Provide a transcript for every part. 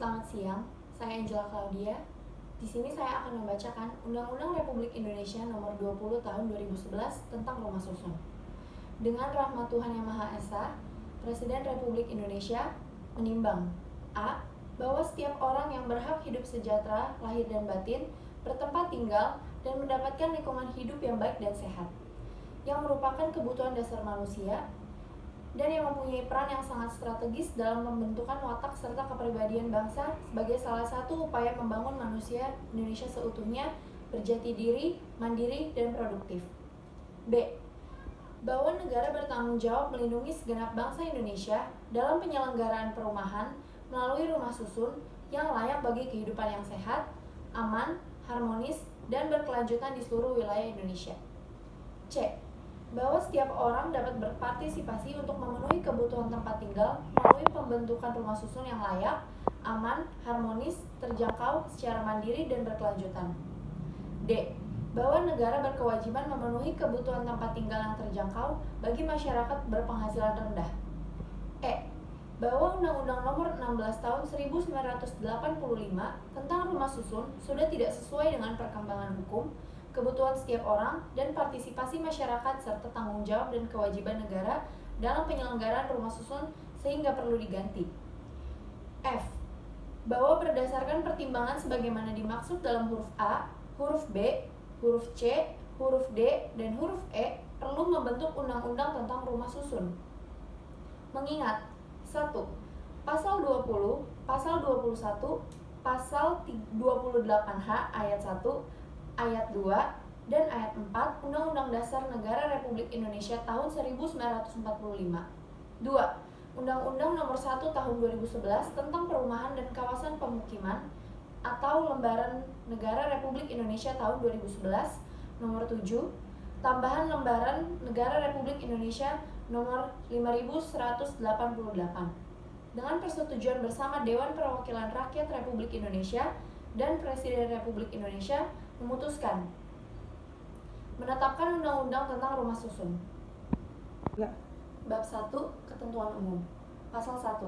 Selamat siang, saya Angela Claudia. Di sini saya akan membacakan Undang-Undang Republik Indonesia Nomor 20 Tahun 2011 tentang Rumah Susun. Dengan rahmat Tuhan Yang Maha Esa, Presiden Republik Indonesia menimbang A. Bahwa setiap orang yang berhak hidup sejahtera, lahir dan batin, bertempat tinggal, dan mendapatkan lingkungan hidup yang baik dan sehat, yang merupakan kebutuhan dasar manusia, dan yang mempunyai peran yang sangat strategis dalam pembentukan watak serta kepribadian bangsa sebagai salah satu upaya membangun manusia Indonesia seutuhnya berjati diri, mandiri, dan produktif. B. Bahwa negara bertanggung jawab melindungi segenap bangsa Indonesia dalam penyelenggaraan perumahan melalui rumah susun yang layak bagi kehidupan yang sehat, aman, harmonis, dan berkelanjutan di seluruh wilayah Indonesia. C. Bahwa setiap orang dapat berpartisipasi untuk memenuhi kebutuhan tempat tinggal melalui pembentukan rumah susun yang layak, aman, harmonis, terjangkau, secara mandiri, dan berkelanjutan. D. Bahwa negara berkewajiban memenuhi kebutuhan tempat tinggal yang terjangkau bagi masyarakat berpenghasilan rendah. E. Bahwa Undang-Undang Nomor 16 Tahun 1985 tentang rumah susun sudah tidak sesuai dengan perkembangan hukum, kebutuhan setiap orang, dan partisipasi masyarakat serta tanggung jawab dan kewajiban negara dalam penyelenggaraan rumah susun sehingga perlu diganti. F. Bahwa berdasarkan pertimbangan sebagaimana dimaksud dalam huruf A, huruf B, huruf C, huruf D, dan huruf E perlu membentuk undang-undang tentang rumah susun. Mengingat 1. Pasal 20, Pasal 21, Pasal 28H ayat 1, ayat 2, dan ayat 4 Undang-Undang Dasar Negara Republik Indonesia tahun 1945. 2. Undang-Undang Nomor 1 Tahun 2011 tentang Perumahan dan Kawasan Pemukiman atau Lembaran Negara Republik Indonesia tahun 2011. Nomor 7. Tambahan Lembaran Negara Republik Indonesia Nomor 5188 dengan persetujuan bersama Dewan Perwakilan Rakyat Republik Indonesia dan Presiden Republik Indonesia memutuskan menetapkan undang-undang tentang rumah susun. Bab 1. Ketentuan umum. Pasal 1.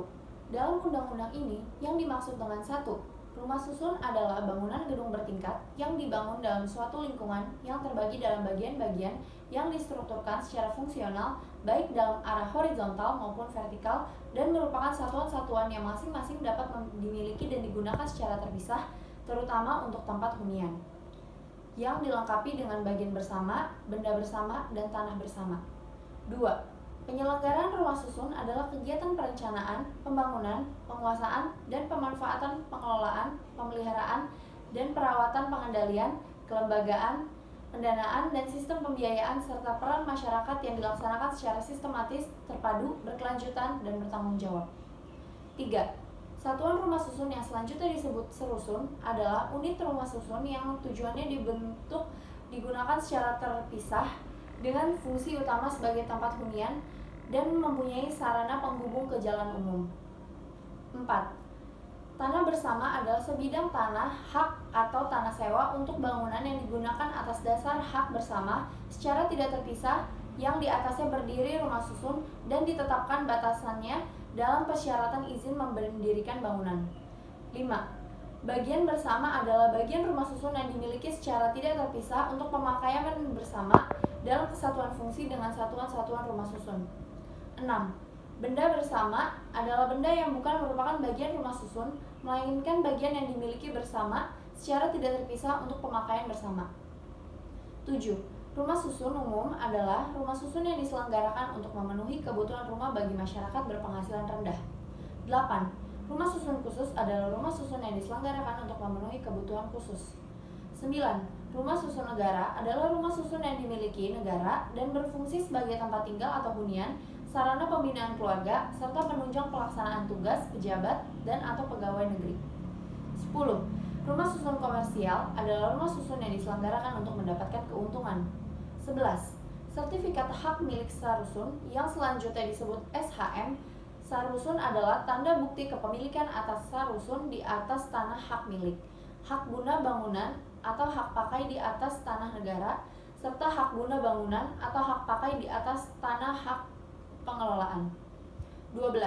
Dalam undang-undang ini yang dimaksud dengan 1. Rumah susun adalah bangunan gedung bertingkat yang dibangun dalam suatu lingkungan yang terbagi dalam bagian-bagian yang distrukturkan secara fungsional baik dalam arah horizontal maupun vertikal dan merupakan satuan-satuan yang masing-masing dapat dimiliki dan digunakan secara terpisah, terutama untuk tempat hunian, yang dilengkapi dengan bagian bersama, benda bersama, dan tanah bersama. 2. Penyelenggaraan rumah susun adalah kegiatan perencanaan, pembangunan, penguasaan, dan pemanfaatan, pengelolaan, pemeliharaan, dan perawatan, pengendalian, kelembagaan, pendanaan, dan sistem pembiayaan serta peran masyarakat yang dilaksanakan secara sistematis, terpadu, berkelanjutan, dan bertanggung jawab. 3. Satuan rumah susun yang selanjutnya disebut serusun adalah unit rumah susun yang tujuannya digunakan secara terpisah dengan fungsi utama sebagai tempat hunian dan mempunyai sarana penghubung ke jalan umum. 4. Tanah bersama adalah sebidang tanah, hak, atau tanah sewa untuk bangunan yang digunakan atas dasar hak bersama secara tidak terpisah yang di atasnya berdiri rumah susun dan ditetapkan batasannya dalam persyaratan izin mendirikan bangunan. 5. Bagian bersama adalah bagian rumah susun yang dimiliki secara tidak terpisah untuk pemakaian bersama dalam kesatuan fungsi dengan satuan-satuan rumah susun. 6. Benda bersama adalah benda yang bukan merupakan bagian rumah susun, melainkan bagian yang dimiliki bersama secara tidak terpisah untuk pemakaian bersama. 7. Rumah susun umum adalah rumah susun yang diselenggarakan untuk memenuhi kebutuhan rumah bagi masyarakat berpenghasilan rendah. 8. Rumah susun khusus adalah rumah susun yang diselenggarakan untuk memenuhi kebutuhan khusus. 9. Rumah susun negara adalah rumah susun yang dimiliki negara dan berfungsi sebagai tempat tinggal atau hunian, sarana pembinaan keluarga, serta penunjang pelaksanaan tugas, pejabat, dan atau pegawai negeri. 10. Rumah susun komersial adalah rumah susun yang diselenggarakan untuk mendapatkan keuntungan. 11. Sertifikat hak milik sarusun yang selanjutnya disebut SHM. Sarusun adalah tanda bukti kepemilikan atas sarusun di atas tanah hak milik, hak guna bangunan atau hak pakai di atas tanah negara, serta hak guna bangunan atau hak pakai di atas tanah hak pengelolaan. 12.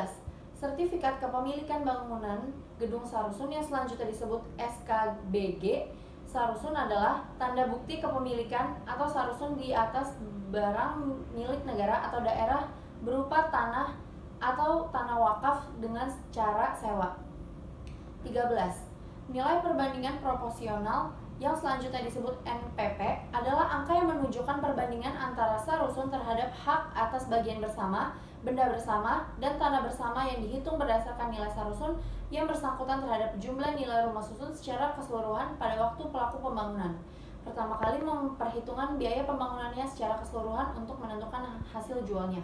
Sertifikat kepemilikan bangunan gedung sarusun yang selanjutnya disebut SKBG. Sarusun adalah tanda bukti kepemilikan atau sarusun di atas barang milik negara atau daerah berupa tanah atau tanah wakaf dengan cara sewa. 13. Nilai perbandingan proporsional yang selanjutnya disebut NPP adalah angka yang menunjukkan perbandingan antara sarusun terhadap hak atas bagian bersama, benda bersama, dan tanah bersama yang dihitung berdasarkan nilai sarusun yang bersangkutan terhadap jumlah nilai rumah susun secara keseluruhan pada waktu pelaku pembangunan. Pertama kali memperhitungkan biaya pembangunannya secara keseluruhan untuk menentukan hasil jualnya.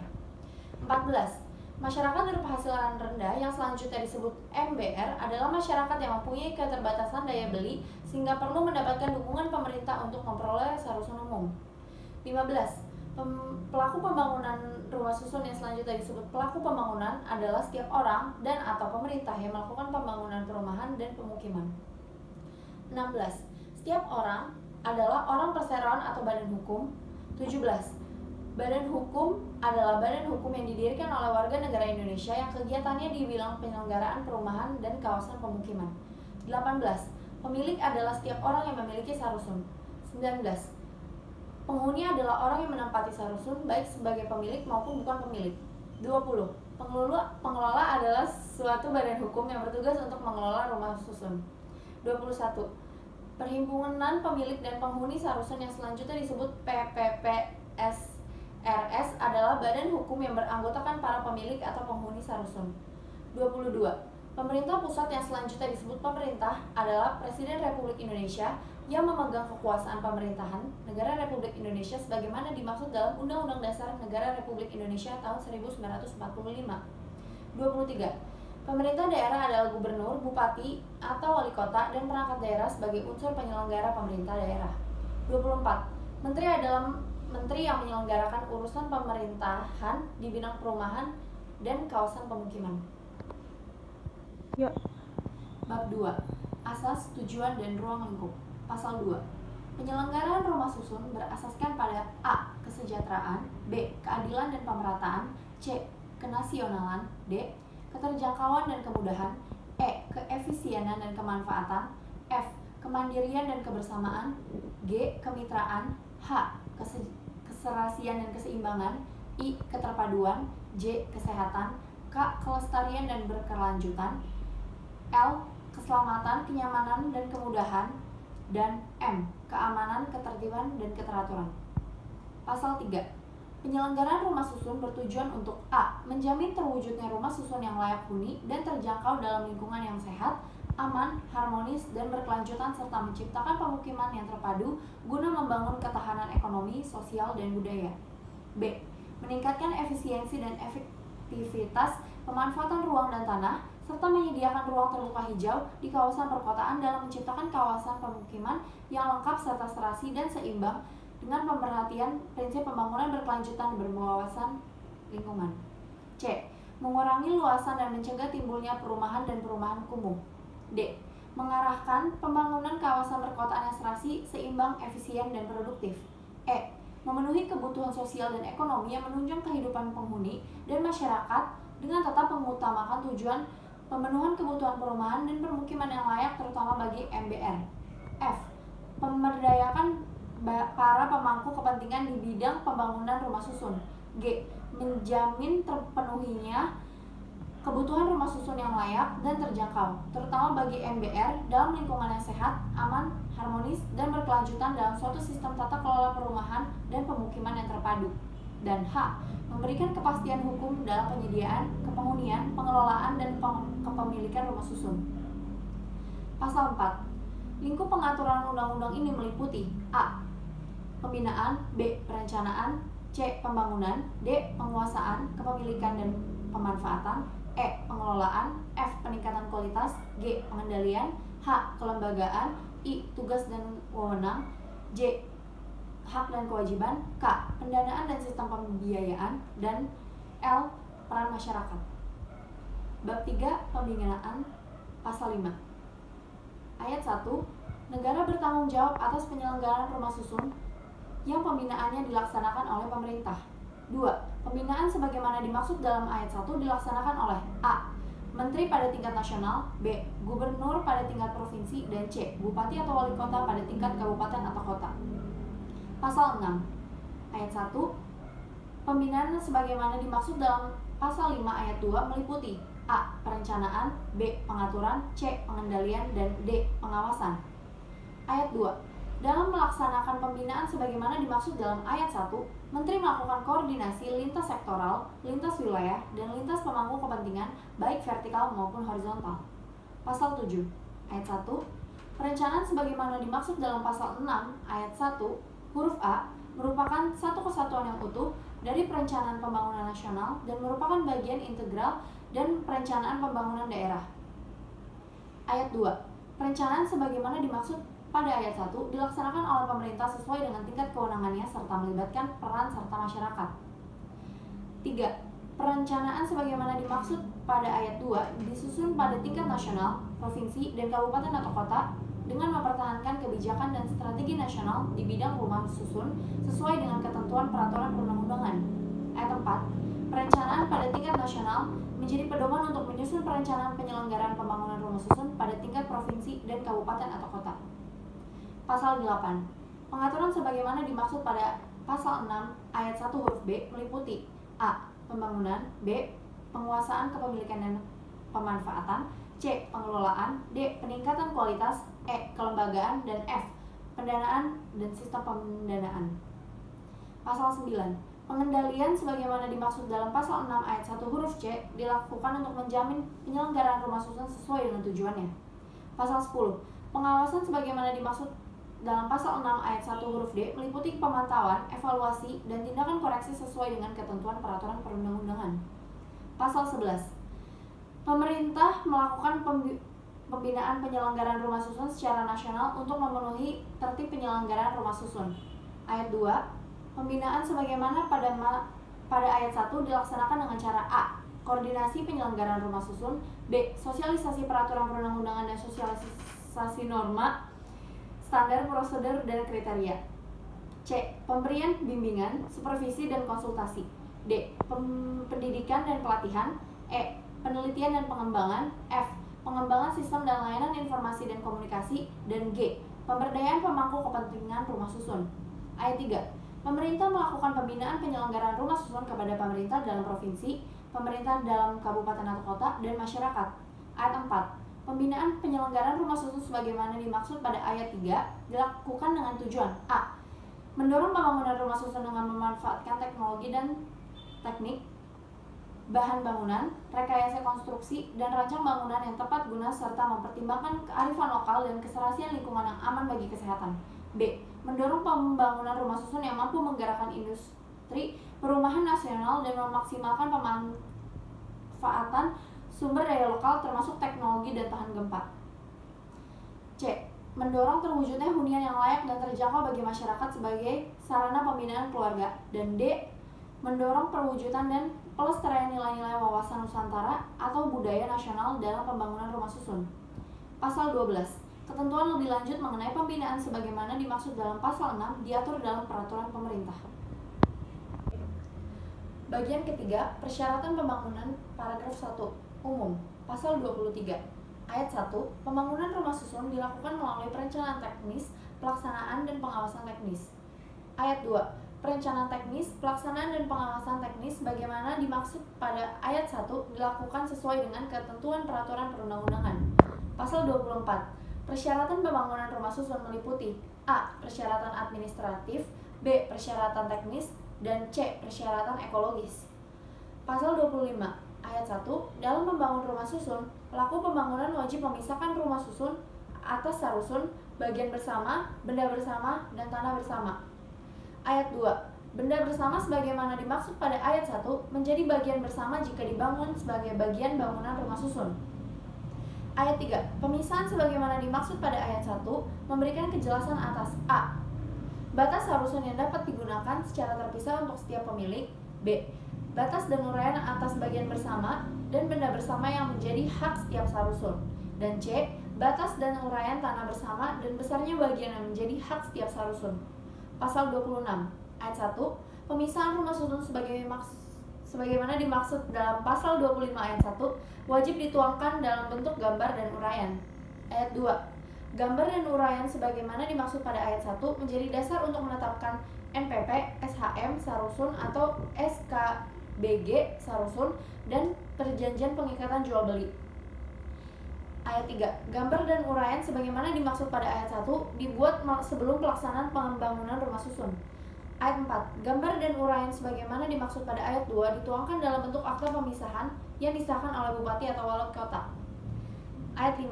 14. Masyarakat berpenghasilan rendah yang selanjutnya disebut MBR adalah masyarakat yang mempunyai keterbatasan daya beli sehingga perlu mendapatkan dukungan pemerintah untuk memperoleh sarusun umum. 15. Pelaku pembangunan rumah susun yang selanjutnya disebut pelaku pembangunan adalah setiap orang dan atau pemerintah yang melakukan pembangunan perumahan dan pemukiman. 16. Setiap orang adalah orang perseroan atau badan hukum. 17. Badan hukum adalah badan hukum yang didirikan oleh warga negara Indonesia yang kegiatannya di bidang penyelenggaraan perumahan dan kawasan pemukiman. 18. Pemilik adalah setiap orang yang memiliki sarusun. 19. Penghuni adalah orang yang menempati sarusun baik sebagai pemilik maupun bukan pemilik. 20. Pengelola adalah suatu badan hukum yang bertugas untuk mengelola rumah susun. 21. Perhimpunan pemilik dan penghuni sarusun yang selanjutnya disebut PPPS RS adalah badan hukum yang beranggotakan para pemilik atau penghuni sarusun. 22. Pemerintah pusat yang selanjutnya disebut pemerintah adalah Presiden Republik Indonesia yang memegang kekuasaan pemerintahan Negara Republik Indonesia sebagaimana dimaksud dalam Undang-Undang Dasar Negara Republik Indonesia tahun 1945. 23. Pemerintah daerah adalah gubernur, bupati, atau wali kota dan perangkat daerah sebagai unsur penyelenggara pemerintah daerah. 24. Menteri adalah menteri yang menyelenggarakan urusan pemerintahan di bidang perumahan dan kawasan pemukiman. Ya. Bab 2. Asas, tujuan, dan ruang lingkup. Pasal 2. Penyelenggaraan rumah susun berasaskan pada A. Kesejahteraan, B. Keadilan dan pemerataan, C. Kenasionalan, D. Keterjangkauan dan kemudahan, E. Keefisienan dan kemanfaatan, F. Kemandirian dan kebersamaan, G. Kemitraan, H. Keserasian dan keseimbangan, I. Keterpaduan, J. Kesehatan, K. Kelestarian dan berkelanjutan, L. Keselamatan, kenyamanan, dan kemudahan, dan M. Keamanan, ketertiban, dan keteraturan. Pasal 3. Penyelenggaraan rumah susun bertujuan untuk A. Menjamin terwujudnya rumah susun yang layak huni dan terjangkau dalam lingkungan yang sehat, aman, harmonis, dan berkelanjutan serta menciptakan pemukiman yang terpadu guna membangun ketahanan ekonomi, sosial, dan budaya. B. Meningkatkan efisiensi dan efektivitas pemanfaatan ruang dan tanah serta menyediakan ruang terbuka hijau di kawasan perkotaan dalam menciptakan kawasan pemukiman yang lengkap serta serasi dan seimbang dengan pemerhatian prinsip pembangunan berkelanjutan berwawasan lingkungan. C. Mengurangi luasan dan mencegah timbulnya perumahan dan perumahan kumuh. D. Mengarahkan pembangunan kawasan perkotaan yang serasi, seimbang, efisien, dan produktif. E. Memenuhi kebutuhan sosial dan ekonomi yang menunjang kehidupan penghuni dan masyarakat dengan tetap mengutamakan tujuan pemenuhan kebutuhan perumahan dan permukiman yang layak terutama bagi MBR. F. Memberdayakan para pemangku kepentingan di bidang pembangunan rumah susun. G. Menjamin terpenuhinya kebutuhan rumah susun yang layak dan terjangkau, terutama bagi MBR dalam lingkungan yang sehat, aman, harmonis, dan berkelanjutan dalam suatu sistem tata kelola perumahan dan pemukiman yang terpadu. Dan H. Memberikan kepastian hukum dalam penyediaan, kepenghunian, pengelolaan, dan kepemilikan rumah susun. Pasal 4. Lingkup pengaturan undang-undang ini meliputi A. Pembinaan, B. Perencanaan, C. Pembangunan, D. Penguasaan, kepemilikan, dan pemanfaatan, E. Pengelolaan, F. Peningkatan kualitas, G. Pengendalian, H. Kelembagaan, I. Tugas dan wewenang, J. Hak dan kewajiban, K. Pendanaan dan sistem pembiayaan, dan L. Peran masyarakat. Bab 3. Pembinaan. Pasal 5. Ayat 1. Negara bertanggung jawab atas penyelenggaraan rumah susun yang pembinaannya dilaksanakan oleh pemerintah. 2. Pembinaan sebagaimana dimaksud dalam ayat 1 dilaksanakan oleh A. Menteri pada tingkat nasional, B. Gubernur pada tingkat provinsi, dan C. Bupati atau wali kota pada tingkat kabupaten atau kota. Pasal 6 ayat 1, pembinaan sebagaimana dimaksud dalam pasal 5 ayat 2 meliputi A. Perencanaan, B. Pengaturan, C. Pengendalian, dan D. Pengawasan. Ayat 2, dalam melaksanakan pembinaan sebagaimana dimaksud dalam ayat 1, Menteri melakukan koordinasi lintas sektoral, lintas wilayah, dan lintas pemangku kepentingan baik vertikal maupun horizontal. Pasal 7 ayat 1, perencanaan sebagaimana dimaksud dalam pasal 6 ayat 1 huruf A merupakan satu kesatuan yang utuh dari perencanaan pembangunan nasional dan merupakan bagian integral dan perencanaan pembangunan daerah. Ayat 2, perencanaan sebagaimana dimaksud pada ayat 1 dilaksanakan oleh pemerintah sesuai dengan tingkat kewenangannya serta melibatkan peran serta masyarakat. 3. Perencanaan sebagaimana dimaksud pada ayat 2 disusun pada tingkat nasional, provinsi, dan kabupaten atau kota dengan mempertahankan kebijakan dan strategi nasional di bidang rumah susun sesuai dengan ketentuan peraturan perundang-undangan. Ayat 4. Perencanaan pada tingkat nasional menjadi pedoman untuk menyusun perencanaan penyelenggaraan pembangunan rumah susun pada tingkat provinsi dan kabupaten atau kota. Pasal 8. Pengaturan sebagaimana dimaksud pada pasal 6 ayat 1 huruf B meliputi A. Pembangunan, B. Penguasaan kepemilikan dan pemanfaatan, C. Pengelolaan, D. Peningkatan kualitas, E. Kelembagaan, dan F. Pendanaan dan sistem pendanaan. Pasal 9. Pengendalian sebagaimana dimaksud dalam pasal 6 ayat 1 huruf C dilakukan untuk menjamin penyelenggaraan rumah susun sesuai dengan tujuannya. Pasal 10. Pengawasan sebagaimana dimaksud dalam pasal 6 ayat 1 huruf D meliputi pemantauan, evaluasi, dan tindakan koreksi sesuai dengan ketentuan peraturan perundang-undangan. Pasal 11. Pemerintah melakukan pembinaan penyelenggaraan rumah susun secara nasional untuk memenuhi tertib penyelenggaraan rumah susun. Ayat 2. Pembinaan sebagaimana pada ayat 1 dilaksanakan dengan cara A. Koordinasi penyelenggaraan rumah susun, B. Sosialisasi peraturan perundang-undangan dan sosialisasi norma, standar, prosedur, dan kriteria. C. Pemberian bimbingan, supervisi, dan konsultasi. D. Pendidikan dan pelatihan. E. Penelitian dan pengembangan. F. Pengembangan sistem dan layanan informasi dan komunikasi. Dan G. Pemberdayaan pemangku kepentingan rumah susun. Ayat 3. Pemerintah melakukan pembinaan penyelenggaraan rumah susun kepada pemerintah dalam provinsi, pemerintah dalam kabupaten atau kota, dan masyarakat. Ayat 4. Pembinaan penyelenggaraan rumah susun sebagaimana dimaksud pada ayat 3 dilakukan dengan tujuan A. Mendorong pembangunan rumah susun dengan memanfaatkan teknologi dan teknik, bahan bangunan, rekayasa konstruksi, dan rancang bangunan yang tepat guna serta mempertimbangkan kearifan lokal dan keserasian lingkungan yang aman bagi kesehatan. B. Mendorong pembangunan rumah susun yang mampu menggerakkan industri perumahan nasional dan memaksimalkan pemanfaatan sumber daya lokal termasuk teknologi dan tahan gempa. C. Mendorong terwujudnya hunian yang layak dan terjangkau bagi masyarakat sebagai sarana pembinaan keluarga. Dan D. Mendorong perwujudan dan pelestarian nilai-nilai wawasan Nusantara atau budaya nasional dalam pembangunan rumah susun. Pasal 12. Ketentuan lebih lanjut mengenai pembinaan sebagaimana dimaksud dalam pasal 6 diatur dalam peraturan pemerintah. Bagian ketiga, persyaratan pembangunan, paragraf 1. Umum. Pasal 23. Ayat 1. Pembangunan rumah susun dilakukan melalui perencanaan teknis, pelaksanaan, dan pengawasan teknis. Ayat 2. Perencanaan teknis, pelaksanaan, dan pengawasan teknis bagaimana dimaksud pada ayat 1 dilakukan sesuai dengan ketentuan peraturan perundang-undangan. Pasal 24. Persyaratan pembangunan rumah susun meliputi A. Persyaratan administratif, B. Persyaratan teknis, dan C. Persyaratan ekologis. Pasal 25. Ayat 1. Dalam membangun rumah susun, pelaku pembangunan wajib memisahkan rumah susun atas sarusun, bagian bersama, benda bersama, dan tanah bersama. Ayat 2. Benda bersama sebagaimana dimaksud pada ayat 1 menjadi bagian bersama jika dibangun sebagai bagian bangunan rumah susun. Ayat 3. Pemisahan sebagaimana dimaksud pada ayat 1 memberikan kejelasan atas A. Batas sarusun yang dapat digunakan secara terpisah untuk setiap pemilik. B. Batas dan uraian atas bagian bersama dan benda bersama yang menjadi hak setiap sarusun. Dan C. Batas dan uraian tanah bersama dan besarnya bagian yang menjadi hak setiap sarusun. Pasal 26. Ayat 1. Pemisahan rumah susun sebagaimana dimaksud dalam pasal 25 ayat 1 wajib dituangkan dalam bentuk gambar dan uraian. Ayat 2. Gambar dan uraian sebagaimana dimaksud pada ayat 1 menjadi dasar untuk menetapkan NPP, SHM, Sarusun atau SKBG, Sarusun, dan perjanjian pengikatan jual beli. Ayat 3. Gambar dan uraian sebagaimana dimaksud pada ayat 1 dibuat sebelum pelaksanaan pembangunan rumah susun. Ayat 4. Gambar dan uraian sebagaimana dimaksud pada ayat 2 dituangkan dalam bentuk akta pemisahan yang disahkan oleh bupati atau wali kota. Ayat 5.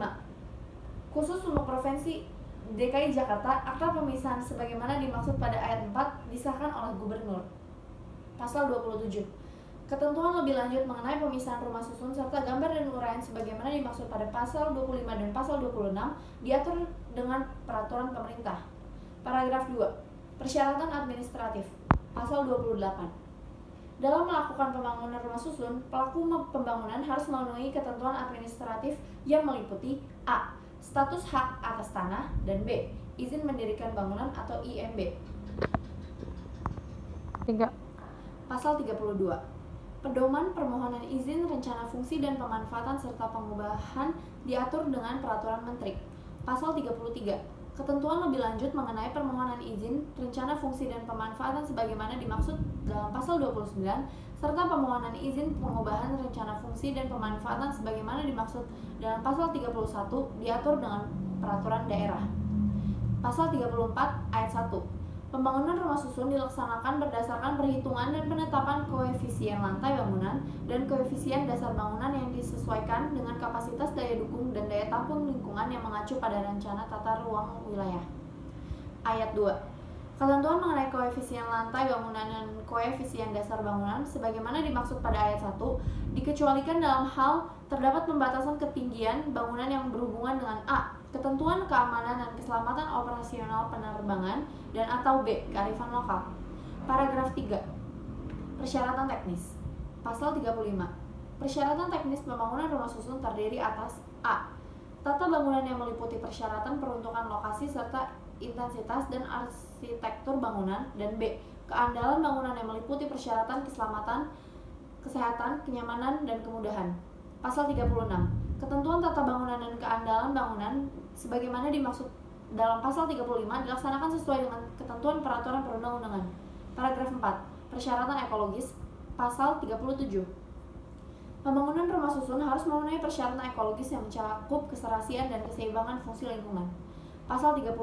Khusus untuk Provinsi DKI Jakarta, akta pemisahan sebagaimana dimaksud pada ayat 4 disahkan oleh gubernur. Pasal 27. Ketentuan lebih lanjut mengenai pemisahan rumah susun serta gambar dan uraian sebagaimana dimaksud pada pasal 25 dan pasal 26 diatur dengan peraturan pemerintah. Paragraf 2. Persyaratan administratif. Pasal 28. Dalam melakukan pembangunan rumah susun, pelaku pembangunan harus memenuhi ketentuan administratif yang meliputi A. Status hak atas tanah, dan B. Izin mendirikan bangunan atau IMB. 3. Pasal 32. Pedoman permohonan izin rencana fungsi dan pemanfaatan serta pengubahan diatur dengan peraturan menteri. Pasal 33. Ketentuan lebih lanjut mengenai permohonan izin rencana fungsi dan pemanfaatan sebagaimana dimaksud dalam pasal 29 serta permohonan izin pengubahan rencana fungsi dan pemanfaatan sebagaimana dimaksud dalam pasal 31 diatur dengan peraturan daerah. Pasal 34 ayat 1. Pembangunan rumah susun dilaksanakan berdasarkan perhitungan dan penetapan koefisien lantai bangunan dan koefisien dasar bangunan yang disesuaikan dengan kapasitas daya dukung dan daya tampung lingkungan yang mengacu pada rencana tata ruang wilayah. Ayat 2. Ketentuan mengenai koefisien lantai bangunan dan koefisien dasar bangunan sebagaimana dimaksud pada ayat 1 dikecualikan dalam hal terdapat pembatasan ketinggian bangunan yang berhubungan dengan A. Ketentuan keamanan dan keselamatan operasional penerbangan dan atau B. Kearifan lokal. Paragraf 3. Persyaratan teknis. Pasal 35. Persyaratan teknis pembangunan rumah susun terdiri atas A. Tata bangunan yang meliputi persyaratan peruntukan lokasi serta intensitas dan arsitektur bangunan, dan B. Keandalan bangunan yang meliputi persyaratan keselamatan, kesehatan, kenyamanan, dan kemudahan. Pasal 36. Ketentuan tata bangunan dan keandalan bangunan sebagaimana dimaksud dalam pasal 35 dilaksanakan sesuai dengan ketentuan peraturan perundang-undangan. Paragraf 4. Persyaratan ekologis. Pasal 37. Pembangunan rumah susun harus memenuhi persyaratan ekologis yang mencakup keserasian dan keseimbangan fungsi lingkungan. Pasal 38.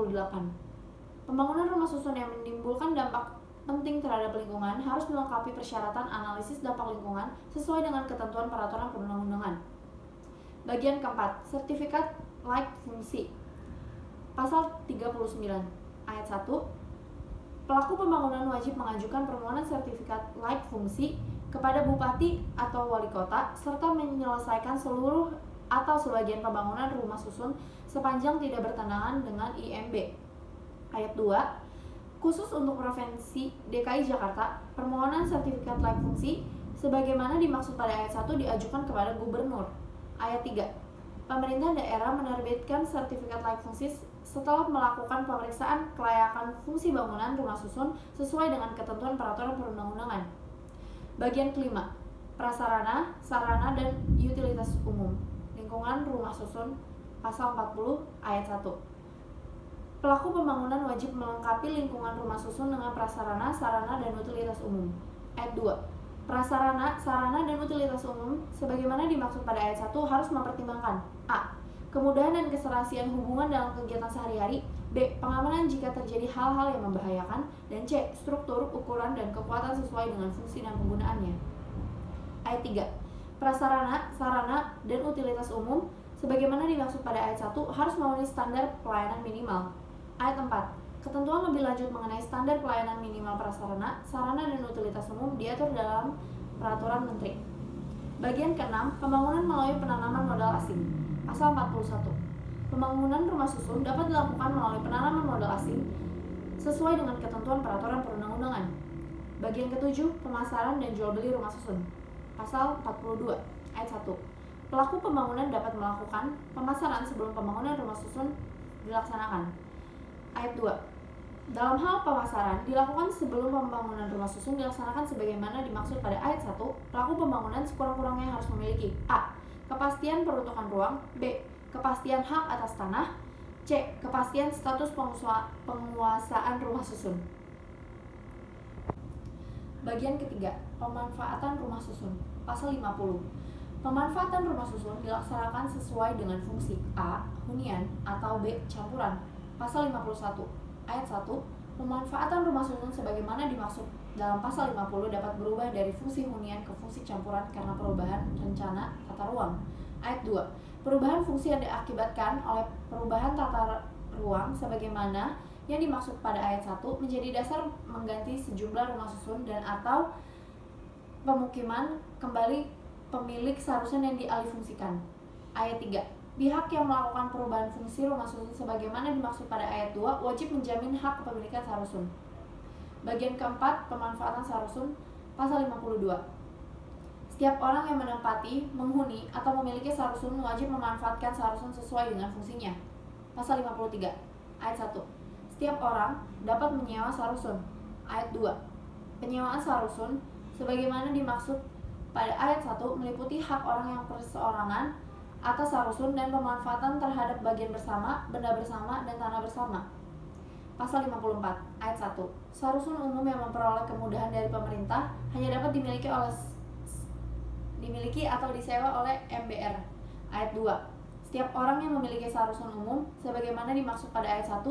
Pembangunan rumah susun yang menimbulkan dampak penting terhadap lingkungan harus melengkapi persyaratan analisis dampak lingkungan sesuai dengan ketentuan peraturan perundang-undangan. Bagian keempat, sertifikat layak fungsi. Pasal 39 ayat 1. Pelaku pembangunan wajib mengajukan permohonan sertifikat layak fungsi kepada bupati atau wali kota serta menyelesaikan seluruh atau sebagian pembangunan rumah susun sepanjang tidak bertentangan dengan IMB. Ayat 2. Khusus untuk Provinsi DKI Jakarta, permohonan sertifikat layak fungsi sebagaimana dimaksud pada ayat 1 diajukan kepada gubernur. Ayat 3. Pemerintah daerah menerbitkan sertifikat layak fungsi setelah melakukan pemeriksaan kelayakan fungsi bangunan rumah susun sesuai dengan ketentuan peraturan perundang-undangan. Bagian kelima, prasarana, sarana, dan utilitas umum. Lingkungan rumah susun. Pasal 40 ayat 1. Pelaku pembangunan wajib melengkapi lingkungan rumah susun dengan prasarana, sarana, dan utilitas umum. Ayat 2. Prasarana, sarana, dan utilitas umum sebagaimana dimaksud pada ayat 1 harus mempertimbangkan A. Kemudahan dan keserasian hubungan dalam kegiatan sehari-hari. B. Pengamanan jika terjadi hal-hal yang membahayakan. Dan C. Struktur, ukuran, dan kekuatan sesuai dengan fungsi dan penggunaannya. Ayat 3. Prasarana, sarana, dan utilitas umum sebagaimana dimaksud pada ayat 1 harus memenuhi standar pelayanan minimal. Ayat 4. Ketentuan lebih lanjut mengenai standar pelayanan minimal prasarana, sarana, dan utilitas umum diatur dalam peraturan menteri. Bagian ke-6, pembangunan melalui penanaman modal asing. Pasal 41. Pembangunan rumah susun dapat dilakukan melalui penanaman modal asing sesuai dengan ketentuan peraturan perundang-undangan. Bagian ke-7, pemasaran dan jual beli rumah susun. Pasal 42 ayat 1. Pelaku pembangunan dapat melakukan pemasaran sebelum pembangunan rumah susun dilaksanakan. Ayat 2. Dalam hal pemasaran, dilakukan sebelum pembangunan rumah susun dilaksanakan sebagaimana dimaksud pada ayat 1, pelaku pembangunan sekurang-kurangnya harus memiliki A. Kepastian peruntukan ruang, B. Kepastian hak atas tanah, C. Kepastian status penguasaan rumah susun. Bagian ketiga, pemanfaatan rumah susun. Pasal 50. Pemanfaatan rumah susun dilaksanakan sesuai dengan fungsi A. Hunian atau B. Campuran. Pasal 51. Ayat 1, pemanfaatan rumah susun sebagaimana dimaksud dalam pasal 50 dapat berubah dari fungsi hunian ke fungsi campuran karena perubahan rencana tata ruang. Ayat 2, perubahan fungsi yang diakibatkan oleh perubahan tata ruang sebagaimana yang dimaksud pada ayat 1 menjadi dasar mengganti sejumlah rumah susun dan atau pemukiman kembali pemilik seharusnya yang dialihfungsikan. Ayat 3, pihak yang melakukan perubahan fungsi rumah susun sebagaimana dimaksud pada ayat 2 wajib menjamin hak kepemilikan sarusun. Bagian keempat, pemanfaatan sarusun. Pasal 52. Setiap orang yang menempati, menghuni, atau memiliki sarusun wajib memanfaatkan sarusun sesuai dengan fungsinya. Pasal 53. Ayat 1. Setiap orang dapat menyewa sarusun. Ayat 2. Penyewaan sarusun sebagaimana dimaksud pada ayat 1 meliputi hak orang yang perseorangan atas sarusun dan pemanfaatan terhadap bagian bersama, benda bersama, dan tanah bersama. Pasal 54, ayat 1. Sarusun umum yang memperoleh kemudahan dari pemerintah hanya dapat dimiliki atau disewa oleh MBR. Ayat 2. Setiap orang yang memiliki sarusun umum sebagaimana dimaksud pada ayat 1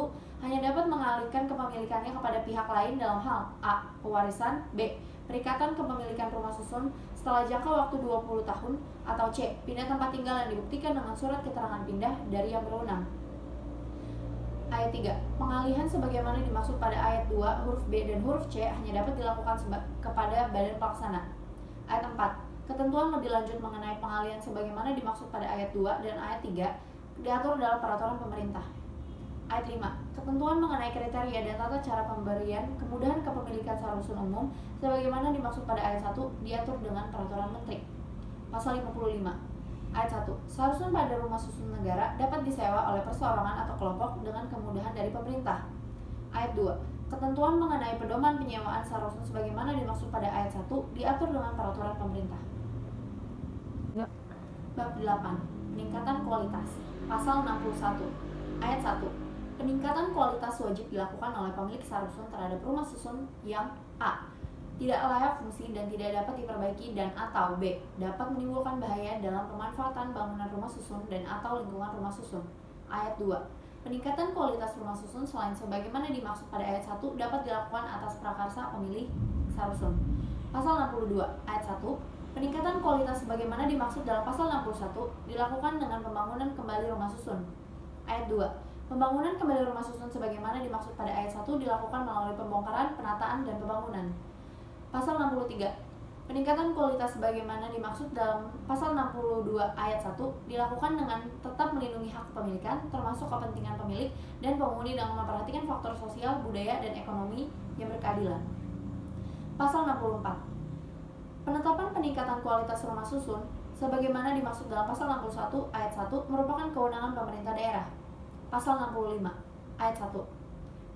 hanya dapat mengalihkan kepemilikannya kepada pihak lain dalam hal A. Pewarisan, B. Perikatan kepemilikan rumah susun setelah jangka waktu 20 tahun, atau C. Pindah tempat tinggal yang dibuktikan dengan surat keterangan pindah dari yang berwenang. Ayat 3. Pengalihan sebagaimana dimaksud pada ayat 2 huruf B dan huruf C hanya dapat dilakukan kepada badan pelaksana. Ayat 4. Ketentuan lebih lanjut mengenai pengalihan sebagaimana dimaksud pada ayat 2 dan ayat 3 diatur dalam peraturan pemerintah. Ayat 5. Ketentuan mengenai kriteria dan tata cara pemberian kemudahan kepemilikan sarusun umum sebagaimana dimaksud pada ayat 1 diatur dengan peraturan menteri. Pasal 55. Ayat 1. Sarusun pada rumah susun negara dapat disewa oleh perseorangan atau kelompok dengan kemudahan dari pemerintah. Ayat 2. Ketentuan mengenai pedoman penyewaan sarusun sebagaimana dimaksud pada ayat 1 diatur dengan peraturan pemerintah. Ya. Bab 8. Peningkatan kualitas. Pasal 61. Ayat 1. Peningkatan kualitas wajib dilakukan oleh pemilik sarusun terhadap rumah susun yang A. Tidak layak fungsi dan tidak dapat diperbaiki dan atau B. Dapat menimbulkan bahaya dalam pemanfaatan bangunan rumah susun dan atau lingkungan rumah susun. Ayat 2. Peningkatan kualitas rumah susun selain sebagaimana dimaksud pada ayat 1 dapat dilakukan atas prakarsa pemilik sarusun. Pasal 62. Ayat 1. Peningkatan kualitas sebagaimana dimaksud dalam pasal 61 dilakukan dengan pembangunan kembali rumah susun. Ayat 2. Pembangunan kembali rumah susun sebagaimana dimaksud pada ayat 1 dilakukan melalui pembongkaran, penataan, dan pembangunan. Pasal 63. Peningkatan kualitas sebagaimana dimaksud dalam pasal 62 ayat 1 dilakukan dengan tetap melindungi hak kepemilikan, termasuk kepentingan pemilik dan penghuni dengan memperhatikan faktor sosial, budaya, dan ekonomi yang berkeadilan. Pasal 64. Penetapan peningkatan kualitas rumah susun sebagaimana dimaksud dalam pasal 61 ayat 1 merupakan kewenangan pemerintah daerah. Pasal 65 ayat 1.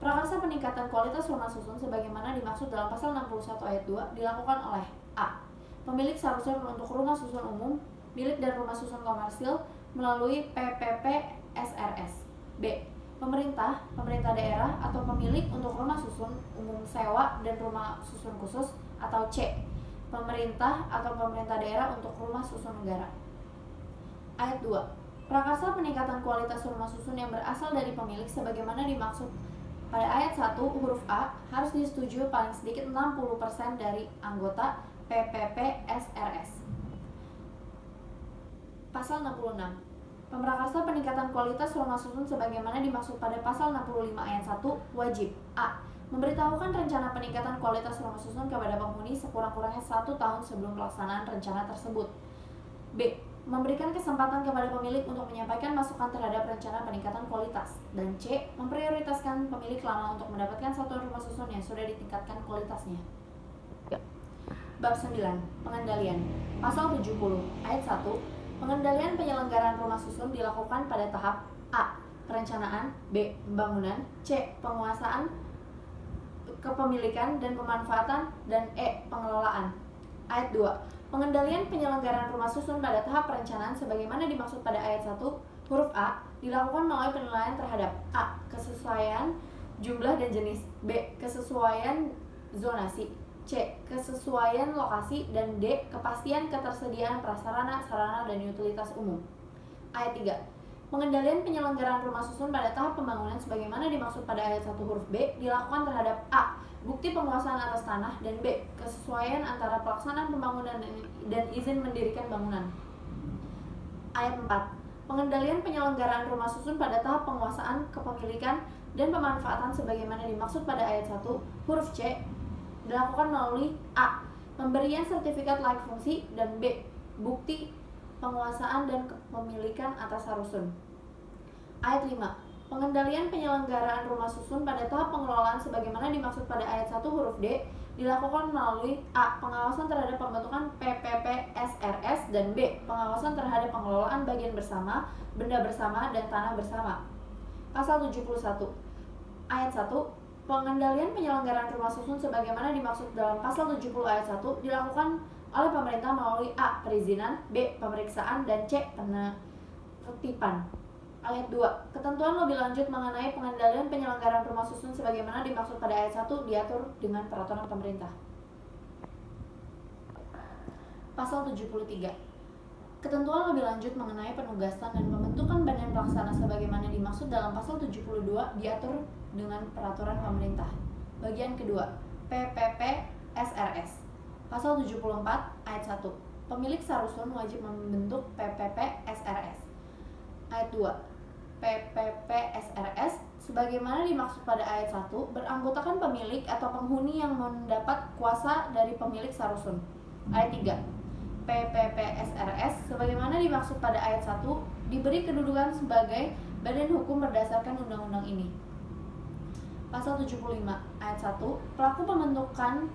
Prakarsa peningkatan kualitas rumah susun sebagaimana dimaksud dalam pasal 61 ayat 2 dilakukan oleh A. Pemilik sarusun untuk rumah susun umum, milik dan rumah susun komersil melalui PPP SRS. B. Pemerintah daerah atau pemilik untuk rumah susun umum sewa dan rumah susun khusus, atau C. Pemerintah atau pemerintah daerah untuk rumah susun negara. Ayat 2. Prakarsa peningkatan kualitas rumah susun yang berasal dari pemilik sebagaimana dimaksud pada ayat 1 huruf A harus disetujui paling sedikit 60% dari anggota PPP SRS. Pasal 66. Pemrakarsa peningkatan kualitas rumah susun sebagaimana dimaksud pada pasal 65 ayat 1 wajib A. Memberitahukan rencana peningkatan kualitas rumah susun kepada penghuni sekurang-kurangnya 1 tahun sebelum pelaksanaan rencana tersebut. B. Memberikan kesempatan kepada pemilik untuk menyampaikan masukan terhadap rencana peningkatan kualitas. Dan C. Memprioritaskan pemilik lama untuk mendapatkan satuan rumah susun yang sudah ditingkatkan kualitasnya. Ya. Bab 9. Pengendalian. Pasal 70 ayat 1. Pengendalian penyelenggaraan rumah susun dilakukan pada tahap A. Perencanaan, B. Pembangunan, C. Penguasaan, kepemilikan dan pemanfaatan, dan E. pengelolaan. Ayat 2. Pengendalian penyelenggaraan rumah susun pada tahap perencanaan sebagaimana dimaksud pada ayat 1 huruf A dilakukan melalui penilaian terhadap A. kesesuaian jumlah dan jenis, B. kesesuaian zonasi, C. kesesuaian lokasi, dan D. kepastian ketersediaan prasarana, sarana, dan utilitas umum. Ayat 3. Pengendalian penyelenggaraan rumah susun pada tahap pembangunan sebagaimana dimaksud pada ayat 1 huruf B dilakukan terhadap A. bukti penguasaan atas tanah, dan B. kesesuaian antara pelaksanaan pembangunan dan izin mendirikan bangunan. Ayat 4. Pengendalian penyelenggaraan rumah susun pada tahap penguasaan, kepemilikan, dan pemanfaatan sebagaimana dimaksud pada ayat 1 huruf C dilakukan melalui A. pemberian sertifikat layak fungsi, dan B. bukti penguasaan dan kepemilikan atas rusun. Ayat 5. Pengendalian penyelenggaraan rumah susun pada tahap pengelolaan sebagaimana dimaksud pada ayat 1 huruf D dilakukan melalui A. pengawasan terhadap pembentukan PPP SRS, dan B. pengawasan terhadap pengelolaan bagian bersama, benda bersama, dan tanah bersama. Pasal 71. Ayat 1. Pengendalian penyelenggaraan rumah susun sebagaimana dimaksud dalam pasal 70 ayat 1 dilakukan oleh pemerintah melalui A. perizinan, B. pemeriksaan, dan C. penertiban. Ayat 2. Ketentuan lebih lanjut mengenai pengendalian penyelenggaraan rumah susun sebagaimana dimaksud pada ayat 1 diatur dengan peraturan pemerintah. Pasal 73. Ketentuan lebih lanjut mengenai penugasan dan pembentukan badan pelaksana sebagaimana dimaksud dalam pasal 72 diatur dengan peraturan pemerintah. Bagian kedua, PPP SRS. Pasal 74 ayat 1. Pemilik sarusun wajib membentuk PPP SRS. Ayat 2. PPP SRS sebagaimana dimaksud pada ayat 1 beranggotakan pemilik atau penghuni yang mendapat kuasa dari pemilik sarusun. Ayat 3. PPP SRS sebagaimana dimaksud pada ayat 1 diberi kedudukan sebagai badan hukum berdasarkan undang-undang ini. Pasal 75 ayat 1. Pelaku pembentukan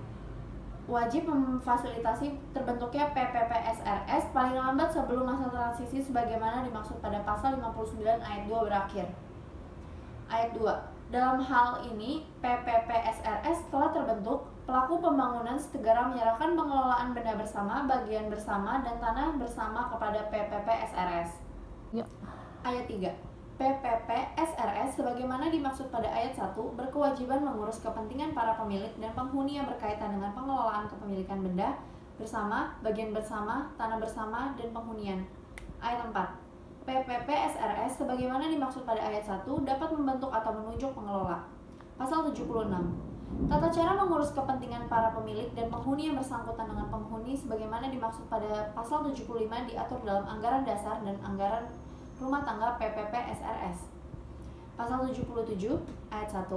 wajib memfasilitasi terbentuknya PPP SRS paling lambat sebelum masa transisi sebagaimana dimaksud pada pasal 59 ayat 2 berakhir. Ayat 2. Dalam hal ini, PPP SRS telah terbentuk, pelaku pembangunan segera menyerahkan pengelolaan benda bersama, bagian bersama, dan tanah bersama kepada PPP SRS. Ya. Ayat 3. PPP SRS sebagaimana dimaksud pada ayat 1 berkewajiban mengurus kepentingan para pemilik dan penghuni yang berkaitan dengan pengelolaan kepemilikan benda bersama, bagian bersama, tanah bersama, dan penghunian. Ayat 4. PPP SRS sebagaimana dimaksud pada ayat 1 dapat membentuk atau menunjuk pengelola. Pasal 76. Tata cara mengurus kepentingan para pemilik dan penghuni yang bersangkutan dengan penghuni sebagaimana dimaksud pada pasal 75 diatur dalam anggaran dasar dan anggaran rumah tangga PPP SRS. Pasal 77 ayat 1.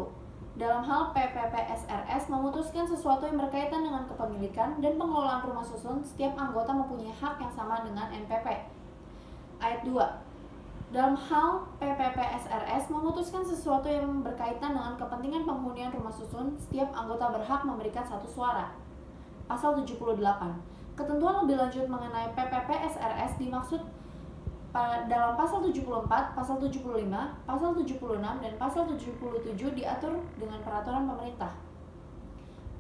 Dalam hal PPP SRS memutuskan sesuatu yang berkaitan dengan kepemilikan dan pengelolaan rumah susun, setiap anggota mempunyai hak yang sama dengan NPP. Ayat 2. Dalam hal PPP SRS memutuskan sesuatu yang berkaitan dengan kepentingan penghunian rumah susun, setiap anggota berhak memberikan satu suara. Pasal 78. Ketentuan lebih lanjut mengenai PPP SRS dimaksud dalam pasal 74, pasal 75, pasal 76, dan pasal 77 diatur dengan peraturan pemerintah.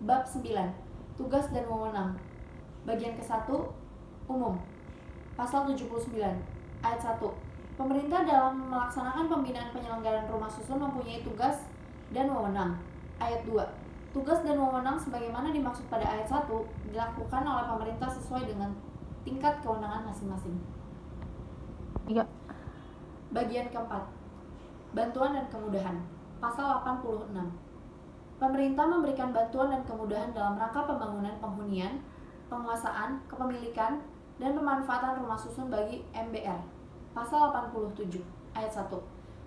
Bab 9. Tugas dan wewenang. Bagian ke-1. Umum. Pasal 79. Ayat 1. Pemerintah dalam melaksanakan pembinaan penyelenggaraan rumah susun mempunyai tugas dan wewenang. Ayat 2. Tugas dan wewenang sebagaimana dimaksud pada ayat 1 dilakukan oleh pemerintah sesuai dengan tingkat kewenangan masing-masing. Ya. Bagian keempat. Bantuan dan kemudahan. Pasal 86. Pemerintah memberikan bantuan dan kemudahan dalam rangka pembangunan penghunian, penguasaan, kepemilikan, dan pemanfaatan rumah susun bagi MBR. Pasal 87 ayat 1.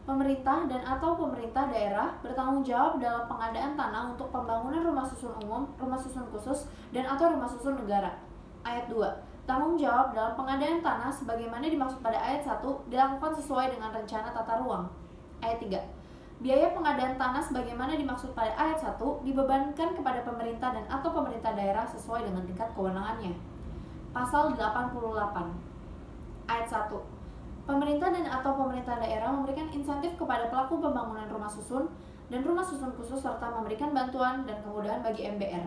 Pemerintah dan atau pemerintah daerah bertanggung jawab dalam pengadaan tanah untuk pembangunan rumah susun umum, rumah susun khusus, dan atau rumah susun negara. Ayat 2. Tanggung jawab dalam pengadaan tanah sebagaimana dimaksud pada ayat 1 dilakukan sesuai dengan rencana tata ruang. Ayat 3. Biaya pengadaan tanah sebagaimana dimaksud pada ayat 1 dibebankan kepada pemerintah dan atau pemerintah daerah sesuai dengan tingkat kewenangannya. Pasal 88. Ayat 1. Pemerintah dan atau pemerintah daerah memberikan insentif kepada pelaku pembangunan rumah susun dan rumah susun khusus serta memberikan bantuan dan kemudahan bagi MBR.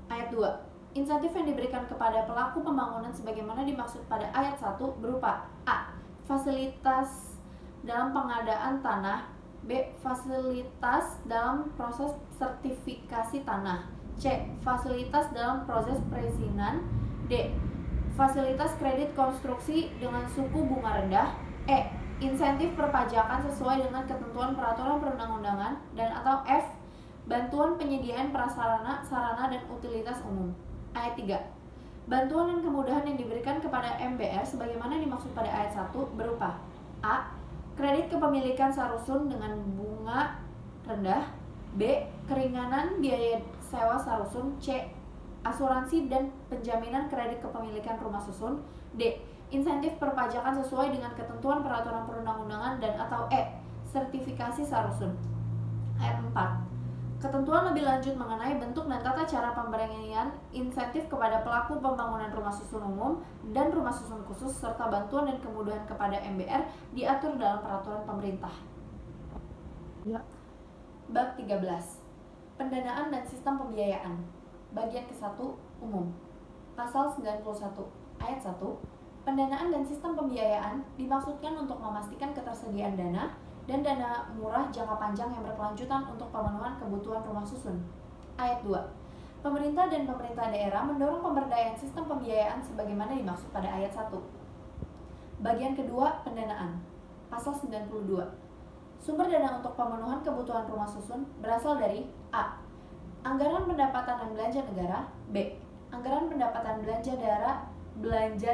Ayat 2. Insentif yang diberikan kepada pelaku pembangunan sebagaimana dimaksud pada ayat 1 berupa A. Fasilitas dalam pengadaan tanah. B. Fasilitas dalam proses sertifikasi tanah. C. Fasilitas dalam proses perizinan. D. Fasilitas kredit konstruksi dengan suku bunga rendah. E. Insentif perpajakan sesuai dengan ketentuan peraturan perundang-undangan. Dan atau F. Bantuan penyediaan prasarana, sarana, dan utilitas umum. Ayat 3. Bantuan dan kemudahan yang diberikan kepada MBR sebagaimana dimaksud pada ayat 1 berupa A. Kredit kepemilikan sarusun dengan bunga rendah. B. Keringanan biaya sewa sarusun. C. Asuransi dan penjaminan kredit kepemilikan rumah susun. D. Insentif perpajakan sesuai dengan ketentuan peraturan perundang-undangan. Dan atau E. Sertifikasi sarusun. Ayat 4. Ketentuan lebih lanjut mengenai bentuk dan tata cara pemberian insentif kepada pelaku pembangunan rumah susun umum dan rumah susun khusus serta bantuan dan kemudahan kepada MBR diatur dalam peraturan pemerintah. Ya. Bab 13. Pendanaan dan sistem pembiayaan. Bagian ke-1 umum. Pasal 91 ayat 1. Pendanaan dan sistem pembiayaan dimaksudkan untuk memastikan ketersediaan dana dan dana murah jangka panjang yang berkelanjutan untuk pemenuhan kebutuhan rumah susun. Ayat 2. Pemerintah dan pemerintah daerah mendorong pemberdayaan sistem pembiayaan sebagaimana dimaksud pada ayat 1. Bagian kedua, pendanaan. Pasal 92. Sumber dana untuk pemenuhan kebutuhan rumah susun berasal dari A. Anggaran pendapatan dan belanja negara. B. Anggaran pendapatan belanja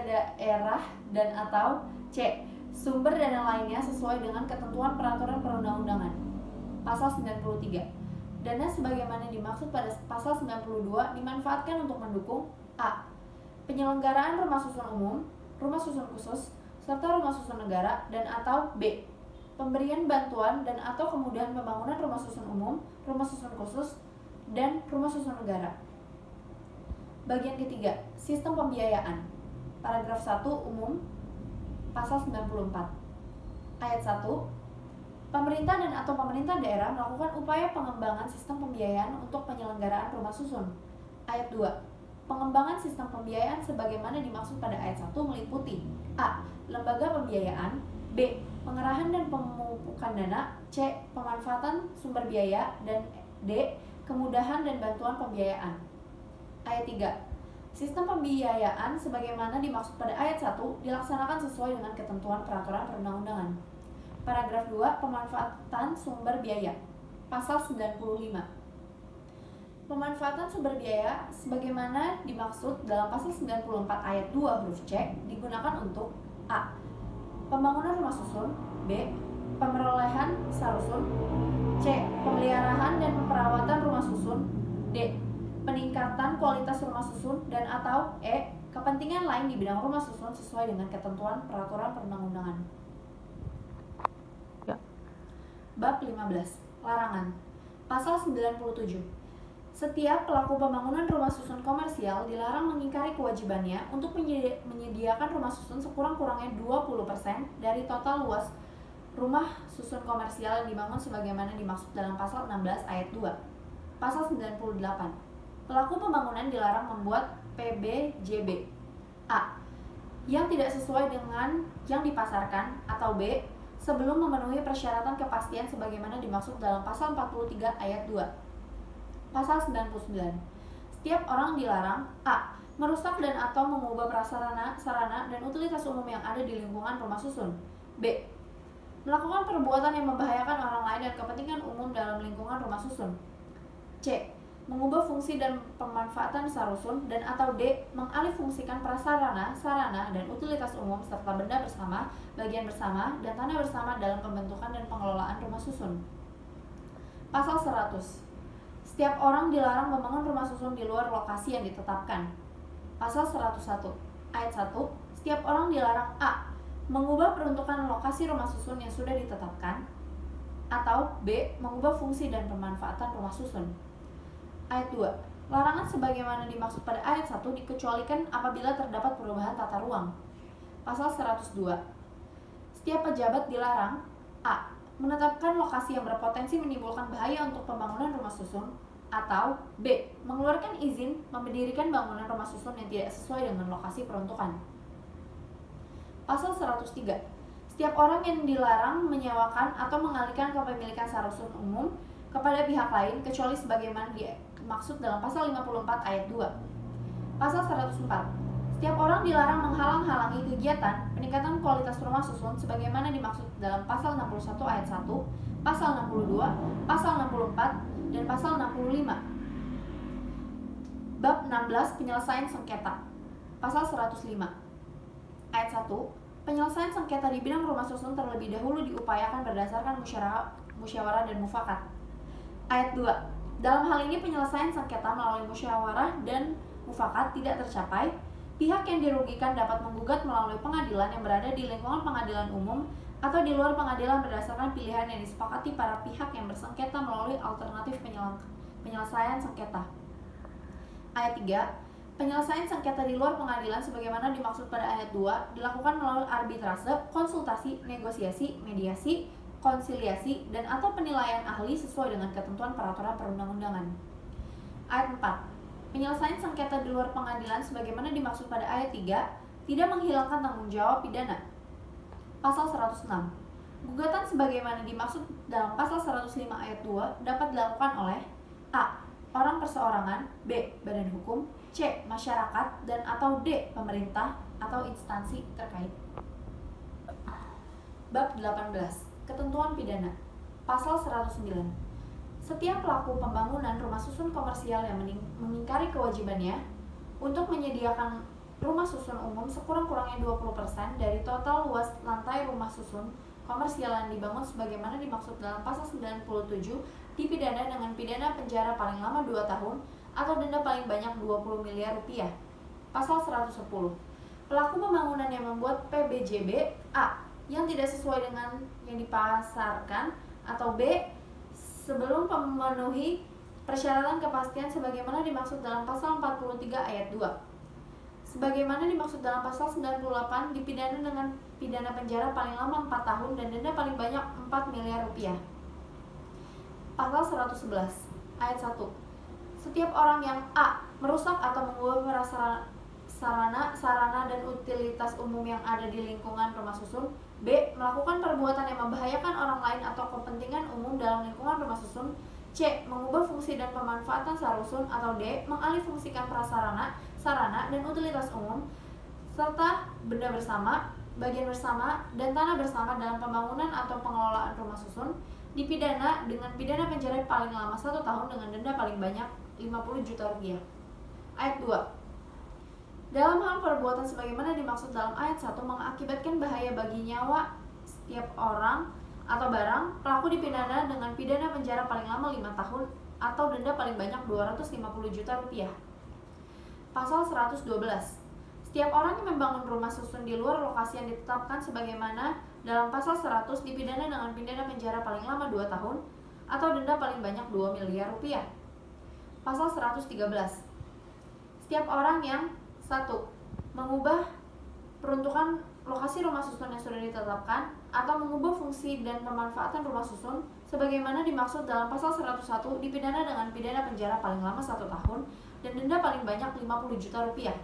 daerah dan atau C. Sumber dana lainnya sesuai dengan ketentuan peraturan perundang-undangan. Pasal 93. Dana sebagaimana dimaksud pada pasal 92 dimanfaatkan untuk mendukung A. Penyelenggaraan rumah susun umum, rumah susun khusus, serta rumah susun negara. Dan atau B. Pemberian bantuan dan atau kemudahan pembangunan rumah susun umum, rumah susun khusus, dan rumah susun negara. Bagian ketiga, sistem pembiayaan. Paragraf 1 umum. Pasal 94. Ayat 1. Pemerintah dan atau pemerintah daerah melakukan upaya pengembangan sistem pembiayaan untuk penyelenggaraan rumah susun. Ayat 2. Pengembangan sistem pembiayaan sebagaimana dimaksud pada ayat 1 meliputi A. Lembaga pembiayaan. B. Pengerahan dan pemupukan dana. C. Pemanfaatan sumber biaya. Dan D. Kemudahan dan bantuan pembiayaan. Ayat 3. Sistem pembiayaan sebagaimana dimaksud pada ayat 1 dilaksanakan sesuai dengan ketentuan peraturan perundang-undangan. Paragraf 2. Pemanfaatan sumber biaya. Pasal 95. Pemanfaatan sumber biaya sebagaimana dimaksud dalam pasal 94 ayat 2 huruf C digunakan untuk A. Pembangunan rumah susun. B. Pemerolehan sarusun. C. Pemeliharaan dan perawatan rumah susun. D. Peningkatan kualitas rumah susun. Dan atau E. Kepentingan lain di bidang rumah susun sesuai dengan ketentuan peraturan perundang-undangan. Ya. Bab 15. Larangan. Pasal 97. Setiap pelaku pembangunan rumah susun komersial dilarang mengingkari kewajibannya untuk menyediakan rumah susun sekurang-kurangnya 20% dari total luas rumah susun komersial yang dibangun sebagaimana dimaksud dalam pasal 16 ayat 2. Pasal 98. Pelaku pembangunan dilarang membuat PBJB A. Yang tidak sesuai dengan yang dipasarkan, atau B. Sebelum memenuhi persyaratan kepastian sebagaimana dimaksud dalam pasal 43 ayat 2. Pasal 99. Setiap orang dilarang A. Merusak dan atau mengubah prasarana, sarana, dan utilitas umum yang ada di lingkungan rumah susun. B. Melakukan perbuatan yang membahayakan orang lain dan kepentingan umum dalam lingkungan rumah susun. C. Mengubah fungsi dan pemanfaatan sarusun. Dan atau D. Mengalihfungsikan prasarana, sarana, dan utilitas umum serta benda bersama, bagian bersama, dan tanah bersama dalam pembentukan dan pengelolaan rumah susun. Pasal 100. Setiap orang dilarang membangun rumah susun di luar lokasi yang ditetapkan. Pasal 101. Ayat 1. Setiap orang dilarang A. Mengubah peruntukan lokasi rumah susun yang sudah ditetapkan. Atau B. Mengubah fungsi dan pemanfaatan rumah susun. Ayat 2. Larangan sebagaimana dimaksud pada ayat 1 dikecualikan apabila terdapat perubahan tata ruang. Pasal 102. Setiap pejabat dilarang A. Menetapkan lokasi yang berpotensi menimbulkan bahaya untuk pembangunan rumah susun, atau B. Mengeluarkan izin mendirikan bangunan rumah susun yang tidak sesuai dengan lokasi peruntukan. Pasal 103. Setiap orang yang dilarang menyewakan atau mengalihkan kepemilikan sarusun umum kepada pihak lain kecuali sebagaimana dimaksud dalam pasal 54 ayat 2. Pasal 104. Setiap orang dilarang menghalang-halangi kegiatan peningkatan kualitas rumah susun sebagaimana dimaksud dalam pasal 61 ayat 1, pasal 62, pasal 64, dan pasal 65. Bab 16 penyelesaian sengketa. Pasal 105. Ayat 1. Penyelesaian sengketa di bidang rumah susun terlebih dahulu diupayakan berdasarkan musyawarah dan mufakat. Ayat 2. Dalam hal ini penyelesaian sengketa melalui musyawarah dan mufakat tidak tercapai, pihak yang dirugikan dapat menggugat melalui pengadilan yang berada di lingkungan pengadilan umum atau di luar pengadilan berdasarkan pilihan yang disepakati para pihak yang bersengketa melalui alternatif penyelesaian sengketa. Ayat 3. Penyelesaian sengketa di luar pengadilan sebagaimana dimaksud pada ayat 2 dilakukan melalui arbitrase, konsultasi, negosiasi, mediasi, konsiliasi, dan atau penilaian ahli sesuai dengan ketentuan peraturan perundang-undangan. Ayat 4. Penyelesaian sengketa di luar pengadilan sebagaimana dimaksud pada ayat 3 tidak menghilangkan tanggung jawab pidana. Pasal 106. Gugatan sebagaimana dimaksud dalam pasal 105 ayat 2 dapat dilakukan oleh A. Orang perseorangan, B. Badan hukum, C. Masyarakat, dan atau D. Pemerintah atau instansi terkait. Bab 18. Ketentuan pidana. Pasal 109. Setiap pelaku pembangunan rumah susun komersial yang mengingkari kewajibannya untuk menyediakan rumah susun umum sekurang-kurangnya 20% dari total luas lantai rumah susun komersial yang dibangun sebagaimana dimaksud dalam pasal 97 dipidana dengan pidana penjara paling lama 2 tahun atau denda paling banyak 20 miliar rupiah. Pasal 110. Pelaku pembangunan yang membuat PBJB A yang tidak sesuai dengan yang dipasarkan, atau B sebelum memenuhi persyaratan kepastian sebagaimana dimaksud dalam pasal 43 ayat 2. Sebagaimana dimaksud dalam pasal 98 dipidana dengan pidana penjara paling lama 4 tahun dan denda paling banyak 4 miliar rupiah. Pasal 111 ayat 1. Setiap orang yang A. merusak atau mengubah sarana dan utilitas umum yang ada di lingkungan rumah susun, B. melakukan perbuatan yang membahayakan orang lain atau kepentingan umum dalam lingkungan rumah susun, C. mengubah fungsi dan pemanfaatan sarusun, atau D. mengalihfungsikan sarana dan utilitas umum serta benda bersama, bagian bersama, dan tanah bersama dalam pembangunan atau pengelolaan rumah susun dipidana dengan pidana penjara paling lama 1 tahun dengan denda paling banyak 50 juta rupiah. Ayat 2. Dalam hal perbuatan sebagaimana dimaksud dalam ayat 1 mengakibatkan bahaya bagi nyawa setiap orang atau barang, pelaku dipidana dengan pidana penjara paling lama 5 tahun atau denda paling banyak 250 juta rupiah. Pasal 112. Setiap orang yang membangun rumah susun di luar lokasi yang ditetapkan sebagaimana dalam pasal 100 dipidana dengan pidana penjara paling lama 2 tahun atau denda paling banyak 2 miliar rupiah. Pasal 113. Setiap orang yang 1. mengubah peruntukan lokasi rumah susun yang sudah ditetapkan atau mengubah fungsi dan pemanfaatan rumah susun sebagaimana dimaksud dalam pasal 101 dipidana dengan pidana penjara paling lama 1 tahun dan denda paling banyak 50 juta rupiah.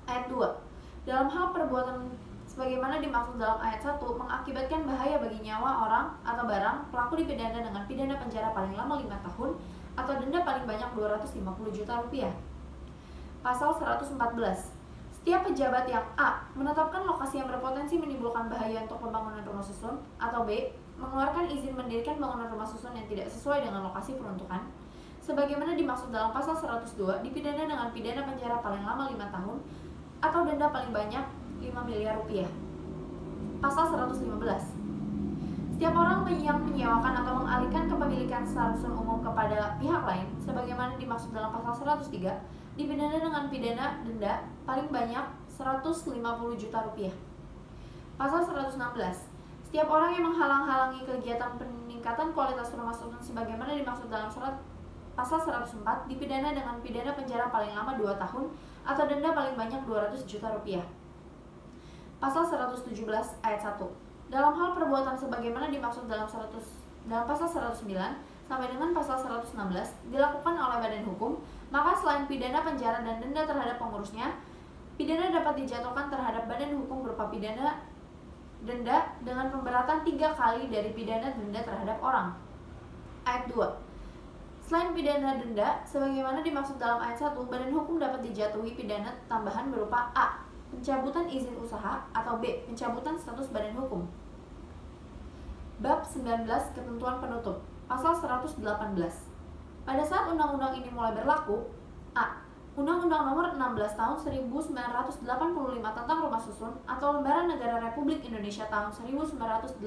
Ayat 2. Dalam hal perbuatan sebagaimana dimaksud dalam ayat 1 mengakibatkan bahaya bagi nyawa orang atau barang, pelaku dipidana dengan pidana penjara paling lama 5 tahun atau denda paling banyak 250 juta rupiah. Pasal 114. Setiap pejabat yang A. menetapkan lokasi yang berpotensi menimbulkan bahaya untuk pembangunan rumah susun, atau B. mengeluarkan izin mendirikan bangunan rumah susun yang tidak sesuai dengan lokasi peruntukan sebagaimana dimaksud dalam pasal 102 dipidana dengan pidana penjara paling lama 5 tahun atau denda paling banyak 5 miliar rupiah. Pasal 115. Setiap orang yang menyewakan atau mengalihkan kepemilikan sarusun umum kepada pihak lain sebagaimana dimaksud dalam pasal 103 dipidana dengan pidana denda paling banyak 150 juta rupiah. Pasal 116. Setiap orang yang menghalang-halangi kegiatan peningkatan kualitas rumah susun sebagaimana dimaksud dalam pasal 104 dipidana dengan pidana penjara paling lama 2 tahun atau denda paling banyak 200 juta rupiah. Pasal 117 ayat 1. Dalam hal perbuatan sebagaimana dimaksud dalam pasal 109 sampai dengan pasal 116 dilakukan oleh badan hukum, maka selain pidana penjara dan denda terhadap pengurusnya, pidana dapat dijatuhkan terhadap badan hukum berupa pidana denda dengan pemberatan 3 kali dari pidana denda terhadap orang. Ayat 2. Selain pidana denda, sebagaimana dimaksud dalam ayat 1, badan hukum dapat dijatuhi pidana tambahan berupa A. Pencabutan izin usaha atau B. Pencabutan status badan hukum. Bab 19 Ketentuan Penutup Pasal 118. Pada saat undang-undang ini mulai berlaku, A. Undang-Undang Nomor 16 Tahun 1985 tentang Rumah Susun atau Lembaran Negara Republik Indonesia Tahun 1985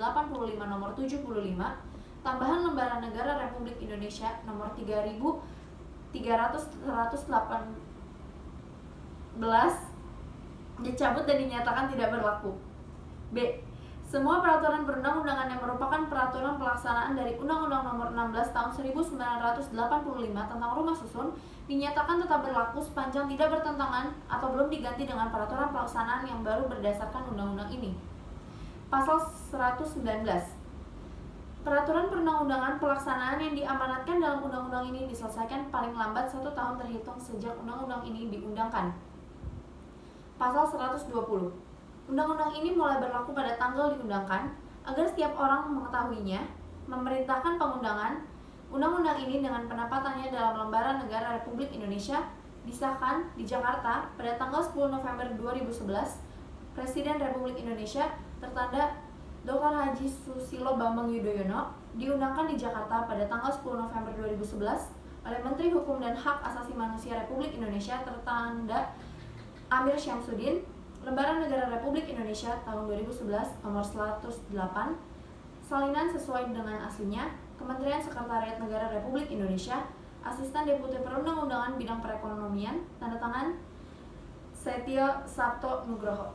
Nomor 75, tambahan Lembaran Negara Republik Indonesia Nomor 3318 dicabut dan dinyatakan tidak berlaku. B. Semua peraturan perundang-undangan yang merupakan peraturan pelaksanaan dari Undang-Undang Nomor 16 Tahun 1985 tentang Rumah Susun dinyatakan tetap berlaku sepanjang tidak bertentangan atau belum diganti dengan peraturan pelaksanaan yang baru berdasarkan undang-undang ini. Pasal 119. Peraturan perundang-undangan pelaksanaan yang diamanatkan dalam undang-undang ini diselesaikan paling lambat 1 tahun terhitung sejak undang-undang ini diundangkan. Pasal 120. Undang-undang ini mulai berlaku pada tanggal diundangkan agar setiap orang mengetahuinya, memerintahkan pengundangan. Undang-undang ini dengan penempatannya dalam Lembaran Negara Republik Indonesia disahkan di Jakarta pada tanggal 10 November 2011. Presiden Republik Indonesia tertanda Dr. Haji Susilo Bambang Yudhoyono diundangkan di Jakarta pada tanggal 10 November 2011 oleh Menteri Hukum dan Hak Asasi Manusia Republik Indonesia tertanda Amir Syamsuddin. Lembaran Negara Republik Indonesia tahun 2011 nomor 108, salinan sesuai dengan aslinya, Kementerian Sekretariat Negara Republik Indonesia, Asisten Deputi Perundang-undangan Bidang Perekonomian, tanda tangan Setio Sabto Nugroho.